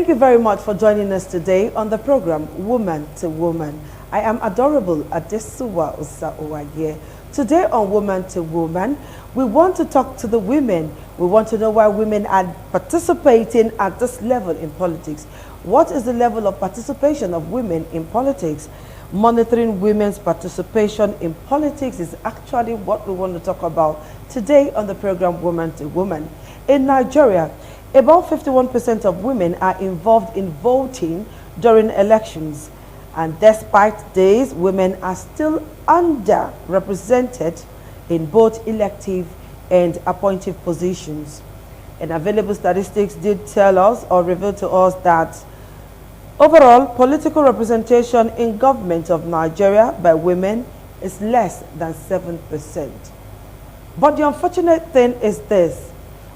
you very much for joining us today on the program Woman to Woman. I am Adorable Adesuwa Osa-Owaye. Today on Woman to Woman, we want to talk to the women. We want to know why women are participating at this level in politics. What is the level of participation of women in politics? Monitoring women's participation in politics is actually what we want to talk about today on the program Woman to Woman. In Nigeria, about 51% of women are involved in voting during elections. And despite this, women are still underrepresented in both elective and appointive positions. And available statistics did tell us or reveal to us that overall political representation in government of Nigeria by women is less than 7%. But the unfortunate thing is this: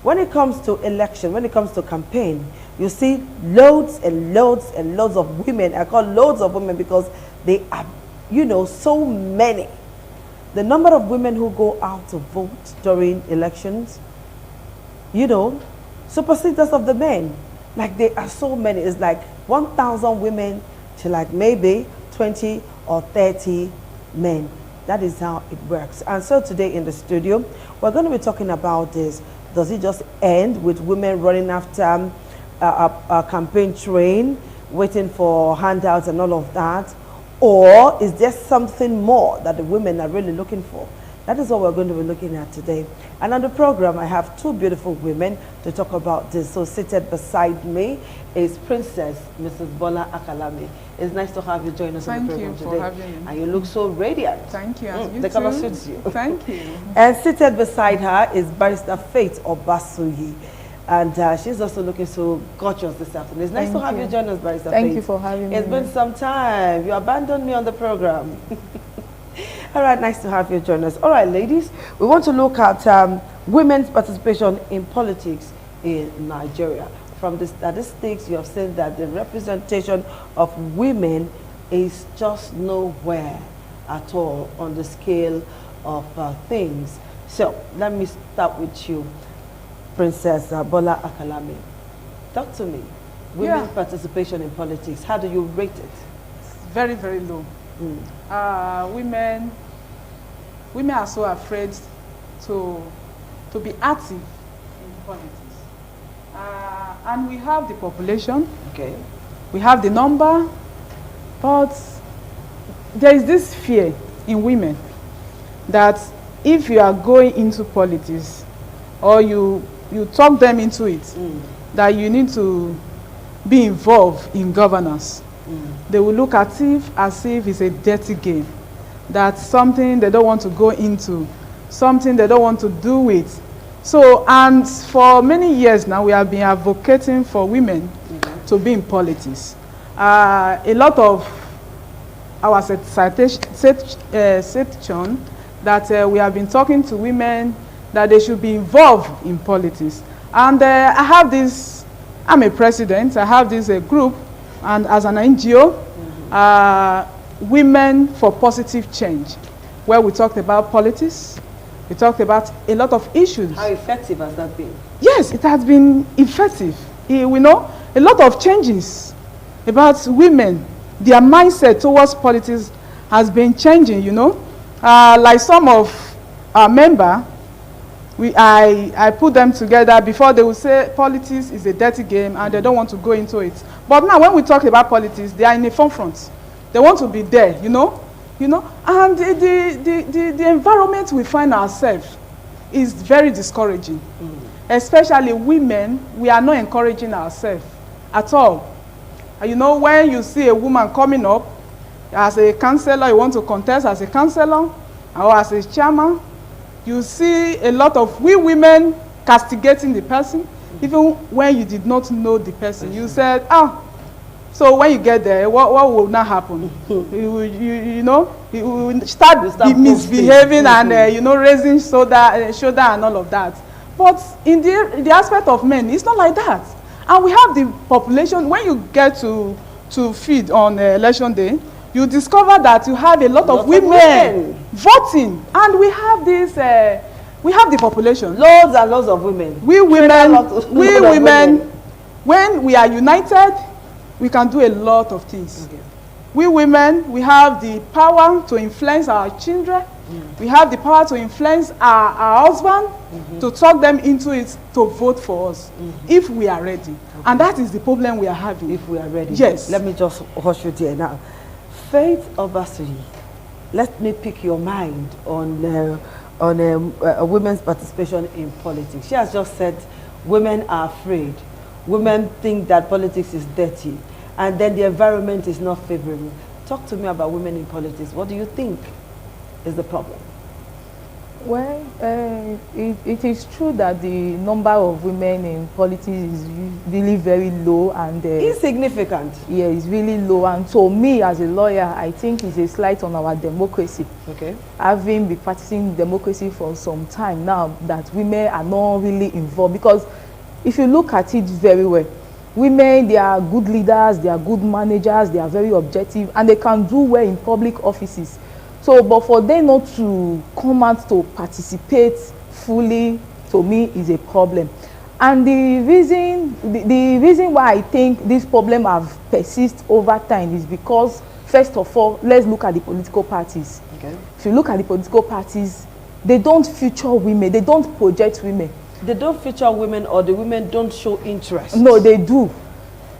when it comes to election, when it comes to campaign, you see loads and loads and loads of women. I call loads of women because they are, so many. The number of women who go out to vote during elections, supersedes that of the men. Like, there are so many. It's like 1,000 women to like maybe 20 or 30 men. That is how it works. And so today in the studio, we're going to be talking about this. Does it just end with women running after a campaign train, waiting for handouts and all of that? Or is there something more that the women are really looking for? That is what we're going to be looking at today. And on the program, I have two beautiful women to talk about this. So seated beside me is Princess Mrs. Bola Akalame. It's nice to have you join us on the program today. Thank you for having me. And you look so radiant. Thank you. You the color suits you. Thank you. And seated beside her is Barrister Faith Obasuyi. And she's also looking so gorgeous this afternoon. It's nice to have you join us, Barrister Faith. Thank you for having me. It's been some time. You abandoned me on the program. All right, nice to have you join us. All right, ladies, we want to look at women's participation in politics in Nigeria. From the statistics, you have seen that the representation of women is just nowhere at all on the scale of things. So let me start with you, Princess Bola Akalame. Talk to me. Women's participation in politics, how do you rate it? Very, very low. Women are so afraid to be active in politics. And we have the population, okay, we have the number, but there is this fear in women that if you are going into politics or you talk them into it, that you need to be involved in governance. They will look at it as if it's a dirty game. That's something they don't want to go into, something they don't want to do with. So, and for many years now, we have been advocating for women to be in politics. A lot of our section that we have been talking to women that they should be involved in politics. And I have this, I'm a president, I have this group, and as an NGO, Women for Positive Change, where we talked about politics, we talked about a lot of issues. How effective has that been? Yes, it has been effective. We know a lot of changes about women. Their mindset towards politics has been changing, Like some of our members, I put them together before. They would say politics is a dirty game and they don't want to go into it. But now when we talk about politics, they are in the forefront. They want to be there, and the environment we find ourselves is very discouraging. Especially women, we are not encouraging ourselves at all. When you see a woman coming up as a councillor, you want to contest as a councillor or as a chairman, you see a lot of women castigating the person, even when you did not know the person. You said, so when you get there, what will not happen? You will start misbehaving and raising shoulder and all of that. But in the aspect of men, it's not like that. And we have the population. When you get to feed on election day, you discover that you have a lot of women voting, and we have this. We have the population. Loads and loads of women. We women When we are united, we can do a lot of things. Okay. We women, we have the power to influence our children. We have the power to influence our husband, to talk them into it, to vote for us, if we are ready. Okay. And that is the problem we are having. If we are ready. Yes. Let me just hush you there now. Faith Obasui, let me pick your mind on women's participation in politics. She has just said women are afraid. Women think that politics is dirty, and then the environment is not favorable. Talk to me about women in politics. What do you think is the problem? Well, it is true that the number of women in politics is really very low and insignificant. Yeah, it's really low. And so me as a lawyer, I think it's a slight on our democracy. Okay. Having been practicing democracy for some time now, that women are not really involved, because if you look at it very well, women, they are good leaders, they are good managers, they are very objective, and they can do well in public offices. So, but for them not to come out to participate fully, to me, is a problem. And the reason why I think this problem have persisted over time is because, first of all, let's look at the political parties. Okay. If you look at the political parties, they don't feature women, they don't project women. They don't feature women, or the women don't show interest? No, they do.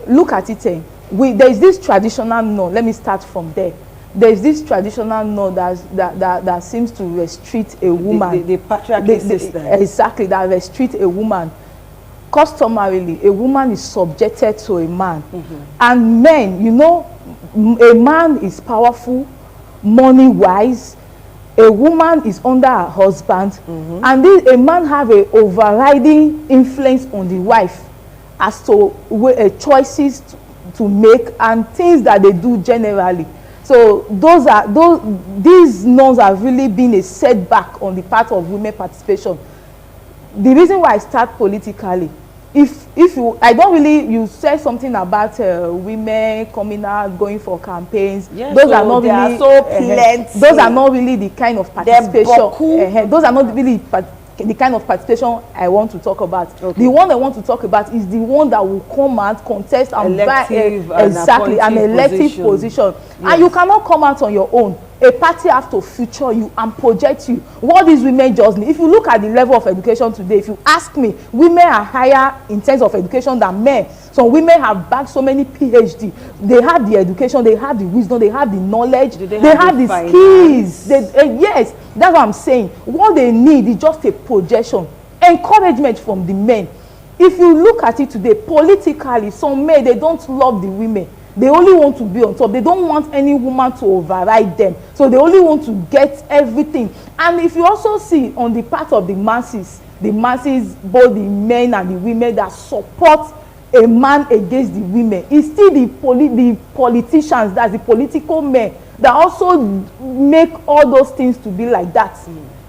Look at it. There is this traditional norm. Let me start from there. There is this traditional norm that seems to restrict a woman. The patriarchy system. Exactly, that restricts a woman. Customarily, a woman is subjected to a man. And men, you know, a man is powerful, money-wise. A woman is under her husband. And a man have a overriding influence on the wife as to choices to make and things that they do generally. So these norms have really been a setback on the part of women participation. The reason why I start politically, you said something about women coming out, going for campaigns. Yes, those so are not they really are so plenty. those are not really the kind of participation. Those are not really the kind of participation I want to talk about. Okay. The one I want to talk about is the one that will come out, contest and exactly an elective position. Yes. And you cannot come out on your own. A party have to feature you and project you. What these women just need. If you look at the level of education today, if you ask me, women are higher in terms of education than men. Some women have bagged so many PhD. They have the education, they have the wisdom, they have the knowledge, they have the skills. Yes, that's what I'm saying. What they need is just a projection, encouragement from the men. If you look at it today, politically, some men, they don't love the women. They only want to be on top. They don't want any woman to override them. So they only want to get everything. And if you also see on the part of the masses, both the men and the women that support a man against the women, it's still the politicians, that's the political men, that also make all those things to be like that.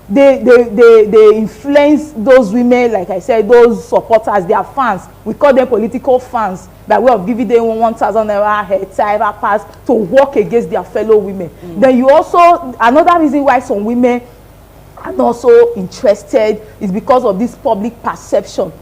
They influence those women, like I said, those supporters, their fans. We call them political fans, by way of giving them 1,000 naira head pass to work against their fellow women. Then you also, another reason why some women are not so interested is because of this public perception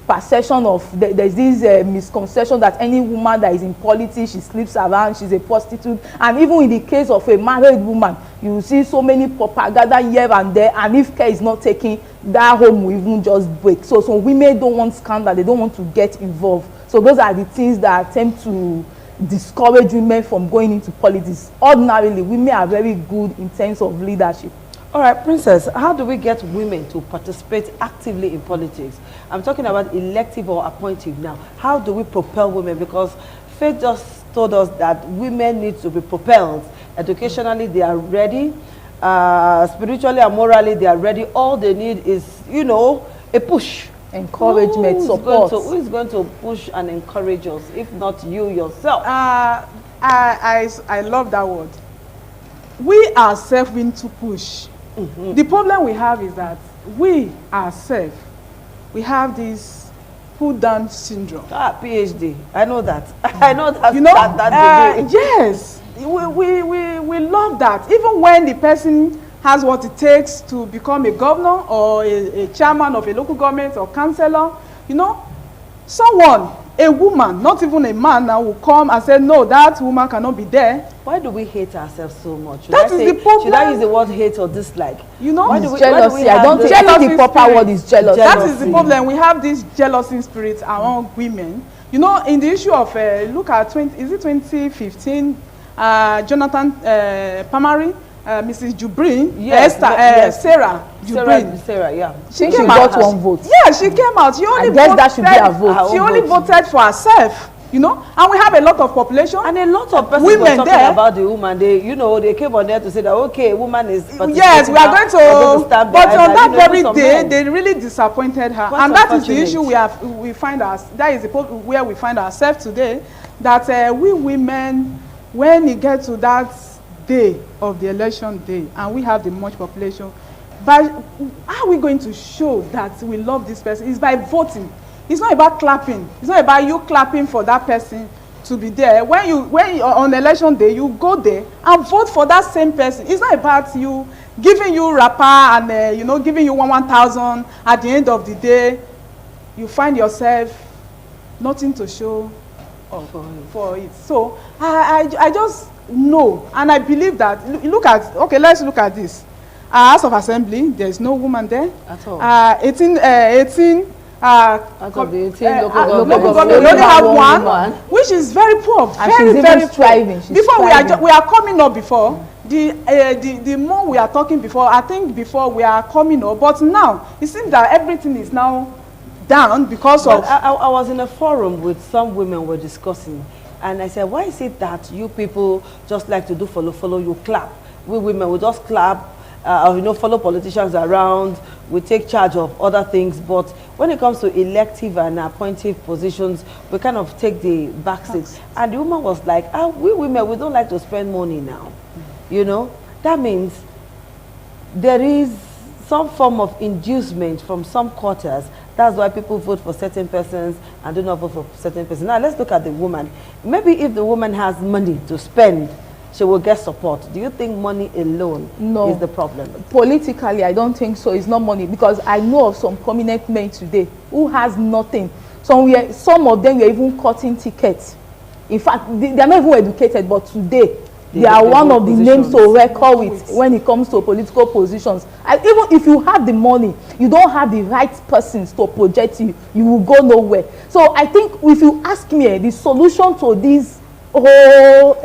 of there's this misconception that any woman that is in politics, she sleeps around, she's a prostitute. And even in the case of a married woman, you see so many propaganda here and there, and if care is not taken, that home will even just break. So some women don't want scandal, they don't want to get involved. So those are the things that attempt to discourage women from going into politics. Ordinarily, women are very good in terms of leadership. All right, Princess, how do we get women to participate actively in politics? I'm talking about elective or appointive now. How do we propel women? Because Faith just told us that women need to be propelled. Educationally, they are ready. Spiritually and morally, they are ready. All they need is, you know, a push. Encouragement, support. Who is going to push and encourage us, if not you yourself? I love that word. We ourselves need to push. The problem we have is that we ourselves, we have this put down syndrome. PhD. I know that. I know that. You know, that degree. yes, we love that. Even when the person has what it takes to become a governor or a chairman of a local government or councillor, you know, someone a woman, not even a man now, will come and say, no, that woman cannot be there. Why do we hate ourselves so much? That is the problem. Should I use the word hate or dislike? You know, jealousy. I don't think the proper word is jealousy. That is the problem. We have this jealousy spirit among women. You know, in the issue of, look at, 2015, Jonathan Pamari, Mrs. Jubrin, yes, Sarah Jubrin. Sarah, yeah. She got one vote. Yeah, she came out. She only I guess that should be her vote. She only voted for herself. You know, and we have a lot of population. And a lot of persons were talking about the woman. They, you know, they came on there to say that, okay, woman is... Yes, we are going to... But on that very day, they really disappointed her. And that is the issue we find us. That is the where we find ourselves today. That we women, when it gets to that day of the election day, and we have the much population, but how are we going to show that we love this person? It's by voting. It's not about clapping. It's not about you clapping for that person to be there. When you on election day, you go there and vote for that same person. It's not about you giving you wrapper and you know, giving you 1,000. At the end of the day, you find yourself nothing to show for it. So I just know, and I believe that. Look at, okay, let's look at this. House of Assembly, there is no woman there at all. 18 out of the 18 local government, we only have one, which is very poor, very striving. Before we are coming up before. The more we are talking before, I think before we are coming up, but now it seems that everything is now down because of... I was in a forum with some women were discussing, and I said, why is it that you people just like to do follow, you clap? We women, we just clap, you know, follow politicians around, we take charge of other things, but when it comes to elective and appointive positions, we kind of take the back seat. And the woman was like, we women, we don't like to spend money now. You know, that means there is some form of inducement from some quarters. That's why people vote for certain persons and do not vote for certain persons. Now, let's look at the woman. Maybe if the woman has money to spend, she will get support. Do you think money alone is the problem? Politically, I don't think so. It's not money, because I know of some prominent men today who has nothing. Some of them were even cutting tickets. In fact, they are not even educated, but today they are one of the names to record with when it comes to political positions. And even if you have the money, you don't have the right persons to project you, you will go nowhere. So I think if you ask me, the solution to this whole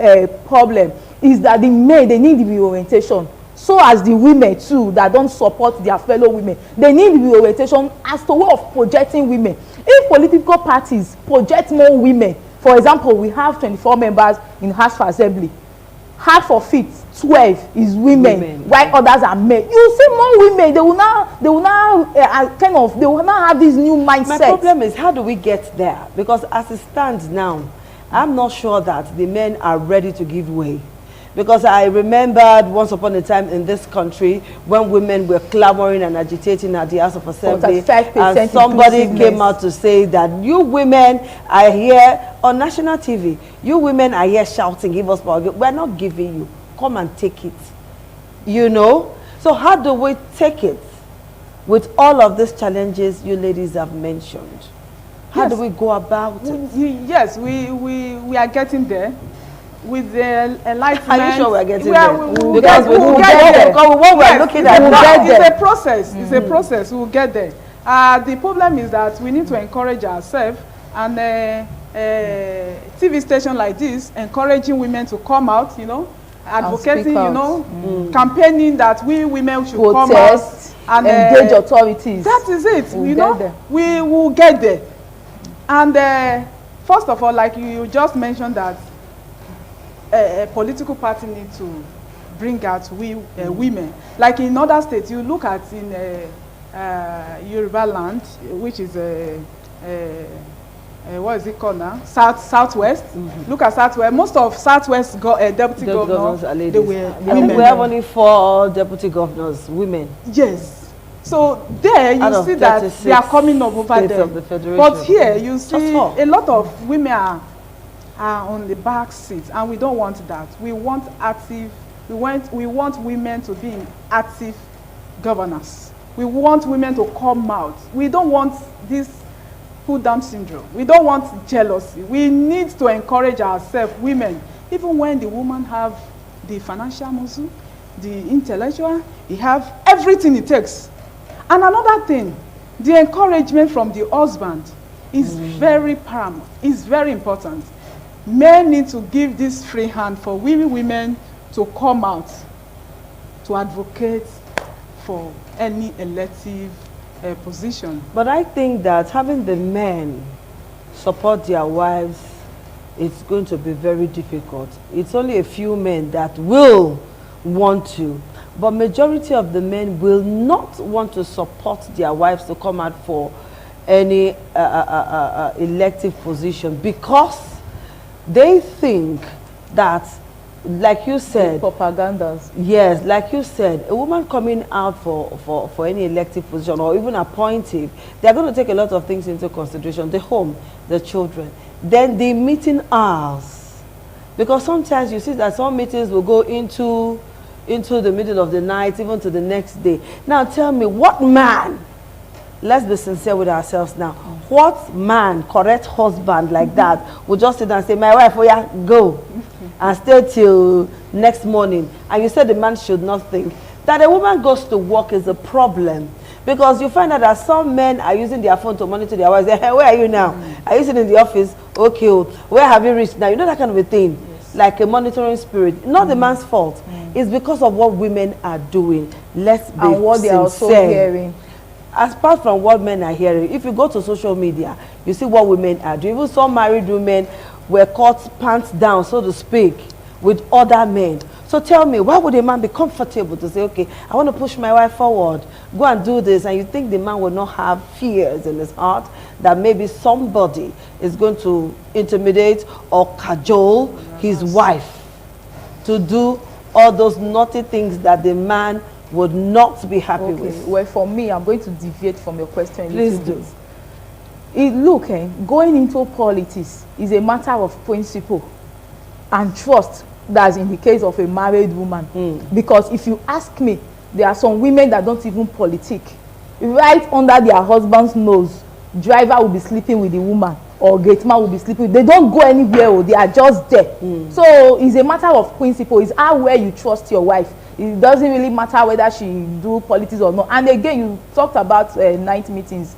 problem is that the men, they need the reorientation. So as the women too that don't support their fellow women, they need the reorientation as to way of projecting women. If political parties project more women, for example, we have 24 members in House of Assembly, half of it, 12 is women. While others are men. You see more women, they will now they will now have this new mindset. My problem is, how do we get there? Because as it stands now, I'm not sure that the men are ready to give way. Because I remembered once upon a time in this country when women were clamoring and agitating at the House of Assembly, and somebody came out to say that you women are here on national TV. You women are here shouting, give us power. We're not giving you. Come and take it. You know? So how do we take it with all of these challenges you ladies have mentioned? How do we go about it? Yes, we are getting there. With the enlightenment, are you sure we're getting there? Because we will get there. Because what we're looking at now, it's a process. It's a process. We'll get there. The problem is that we need to encourage ourselves, and TV station like this encouraging women to come out. You know, advocating. You know, campaigning that we women should come out and engage authorities. That is it. You know, we will get there. And first of all, like you just mentioned that. A political party needs to bring out women. Like in other states, you look at in Yoruba land, which is what is it called now? Southwest. Look at Southwest. Most of Southwest deputy governors are ladies. They were women. We have only 4 deputy governors, women. Yes. So there you see that they are coming up over there. But here you see a lot of women are on the back seat, and we don't want that. We want active. We want women to be in active governance. We want women to come out. We don't want this pull down syndrome. We don't want jealousy. We need to encourage ourselves, women, even when the woman have the financial muscle, the intellectual, he have everything it takes. And another thing, the encouragement from the husband is very paramount, is very important. Men need to give this free hand for women to come out to advocate for any elective position. But I think that having the men support their wives, it's going to be very difficult. It's only a few men that will want to, but majority of the men will not want to support their wives to come out for any elective position, because they think that, like you said, the propagandas. Yes, like you said, a woman coming out for any elective position or even appointive, they're going to take a lot of things into consideration: the home, the children, then the meeting hours. Because sometimes you see that some meetings will go into the middle of the night, even to the next day. Now tell me, what man, let's be sincere with ourselves now, what man, correct husband like that, will just sit down and say, my wife, oh yeah, go, and stay till next morning? And you said the man should not think that a woman goes to work is a problem, because you find out that some men are using their phone to monitor their wives. Hey, where are you now? Are you sitting in the office? Okay, where have you reached now? You know, that kind of a thing. Yes. Like a monitoring spirit. Not the man's fault. It's because of what women are doing. Let's be and what sincere. they are also hearing. Apart from what men are hearing, if you go to social media, you see what women are doing. Even some married women were caught pants down, so to speak, with other men. So tell me, why would a man be comfortable to say, okay, I want to push my wife forward, go and do this, and you think the man will not have fears in his heart that maybe somebody is going to intimidate or cajole his wife to do all those naughty things that the man would not be happy with? Well, for me, I'm going to deviate from your question. Please do. Look, going into politics is a matter of principle and trust. That's in the case of a married woman. Because if you ask me, there are some women that don't even politic. Right under their husband's nose, driver will be sleeping with the woman, or gate man will be sleeping. They don't go anywhere, they are just there. So it's a matter of principle. It's how well you trust your wife. It doesn't really matter whether she do politics or not. And again, you talked about night meetings.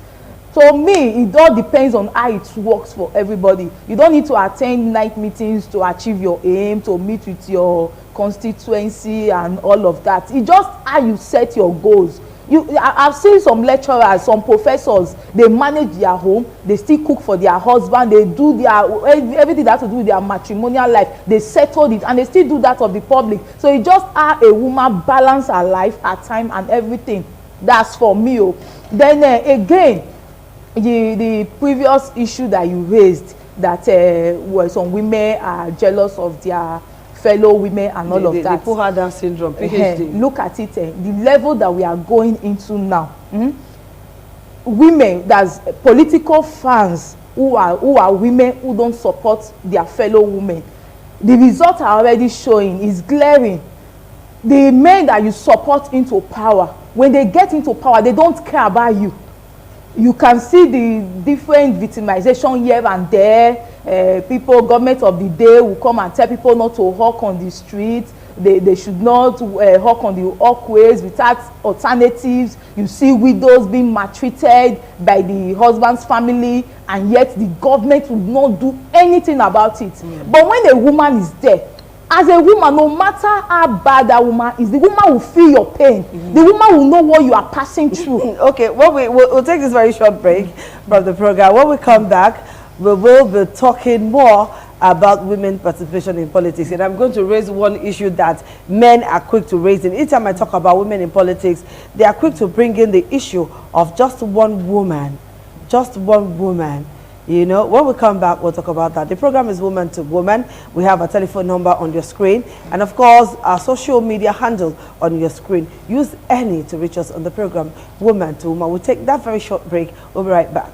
To me, it all depends on how it works for everybody. You don't need to attend night meetings to achieve your aim, to meet with your constituency and all of that. It's just how you set your goals. I've seen some lecturers, some professors, they manage their home, they still cook for their husband, they do everything that has to do with their matrimonial life, they settled it, and they still do that of the public. So it's just how a woman balance her life, her time, and everything. That's for me. Then again, the previous issue that you raised, that where some women are jealous of their fellow women and all of that. The pull down syndrome, PhD. Look at it, the level that we are going into now. Women, that's political fans who are women who don't support their fellow women. The results are already showing, is glaring. The men that you support into power, when they get into power, they don't care about you. You can see the different victimization here and there. People, government of the day will come and tell people not to hawk on the street. They should not hawk on the walkways without alternatives. You see widows being maltreated by the husband's family, and yet the government will not do anything about it. But when a woman is there, as a woman, no matter how bad that woman is, the woman will feel your pain. The woman will know what you are passing through. Okay, well, we'll take this very short break from the program. When we come back, we will be talking more about women participation in politics. And I'm going to raise one issue that men are quick to raise. And each time I talk about women in politics, they are quick to bring in the issue of just one woman. Just one woman. You know, when we come back, we'll talk about that. The program is Woman to Woman. We have a telephone number on your screen. And of course, our social media handle on your screen. Use any to reach us on the program, Woman to Woman. We'll take that very short break. We'll be right back.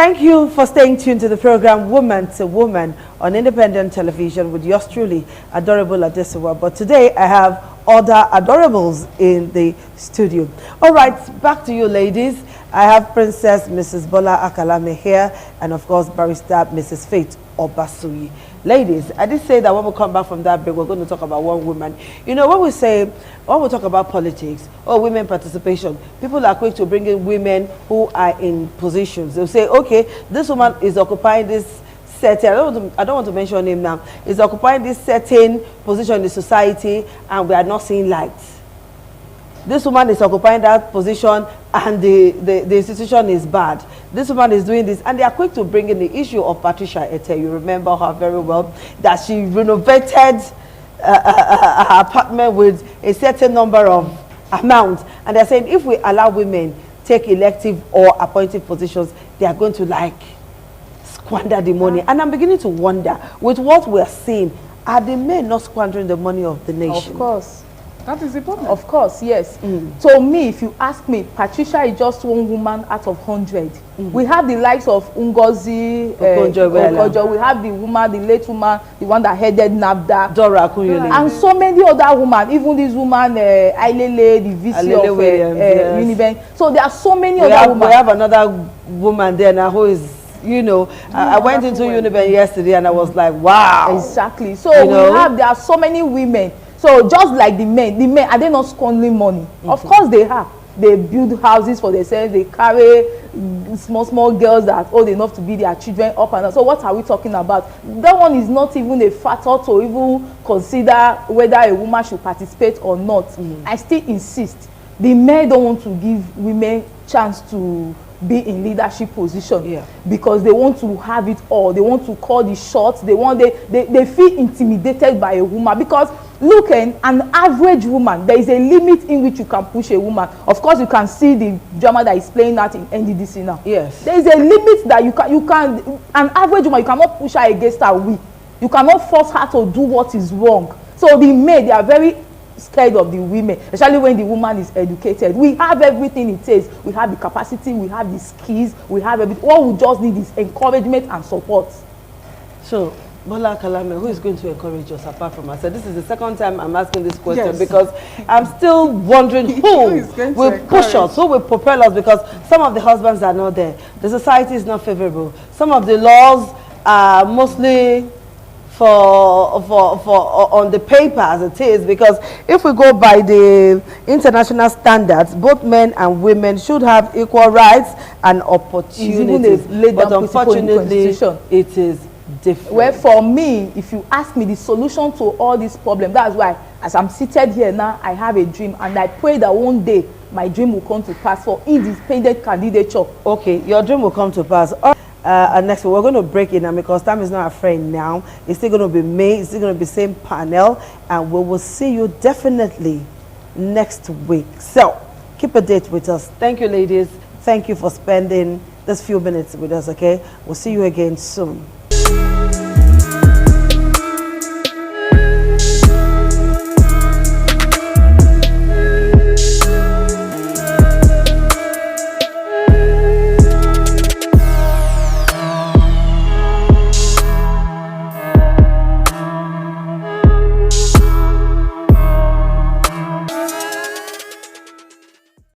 Thank you for staying tuned to the program Woman to Woman on independent television with yours truly, Adorable Adesuwa. But today I have other adorables in the studio. All right, back to you, ladies. I have Princess Mrs. Bola Akalame here, and of course, Barrister Mrs. Faith Obasui. Ladies, I did say that when we come back from that break, we're going to talk about one woman. You know, when we talk about politics or women participation, people are quick to bring in women who are in positions. They'll say, okay, this woman is occupying this certain, I don't want to mention her name now, is occupying this certain position in the society and we are not seeing light. This woman is occupying that position and the institution is bad. This woman is doing this, and they are quick to bring in the issue of Patricia Ette. You remember her very well, that she renovated her apartment with a certain number of amount, and they're saying if we allow women take elective or appointive positions, they are going to like squander the money. And I'm beginning to wonder, with what we're seeing, are the men not squandering the money of the nation? Of course. That is the problem. Of course, yes. To me, if you ask me, Patricia is just one woman out of 100. We have the likes of Ngozi Okonjo. We have the woman, the late woman, the one that headed NAFDA. Dora Akunyili. And so many other women, even this woman, Ailele, the VC Alele of yes. Unibank. So there are so many other women. We have another woman there now who is, you know, I went into Unibank yesterday and I was like, wow. Exactly. So there are so many women. So just like the men, are they not squandering money? Of course they are. They build houses for themselves. They carry small girls that are old enough to be their children up and down. So what are we talking about? That one is not even a factor to even consider whether a woman should participate or not. I still insist. The men don't want to give women chance to be in leadership position because they want to have it all. They want to call the shots. They feel intimidated by a woman because look, an average woman, there is a limit in which you can push a woman. Of course, you can see the drama that is playing out in NDDC now. Yes. There is a limit that you can an average woman, you cannot push her against her will. You cannot force her to do what is wrong. So the men, they are very scared of the women, especially when the woman is educated. We have everything it takes. We have the capacity, we have the skills, we have everything. What we just need is encouragement and support. So, Bola Akalame, who is going to encourage us apart from us? So this is the second time I'm asking this question because I'm still wondering who will push us, who will propel us, because some of the husbands are not there. The society is not favorable. Some of the laws are mostly for on the paper as it is, because if we go by the international standards, both men and women should have equal rights and opportunities. But unfortunately, it is different. Well, for me, if you ask me the solution to all these problems, that's why as I'm seated here now, I have a dream, and I pray that one day my dream will come to pass for independent candidature. Okay, your dream will come to pass. And next we're going to break it now because time is not a friend now. It's still going to be me. It's still going to be the same panel, and we will see you definitely next week. So keep a date with us. Thank you, ladies. Thank you for spending this few minutes with us. Okay, we'll see you again soon.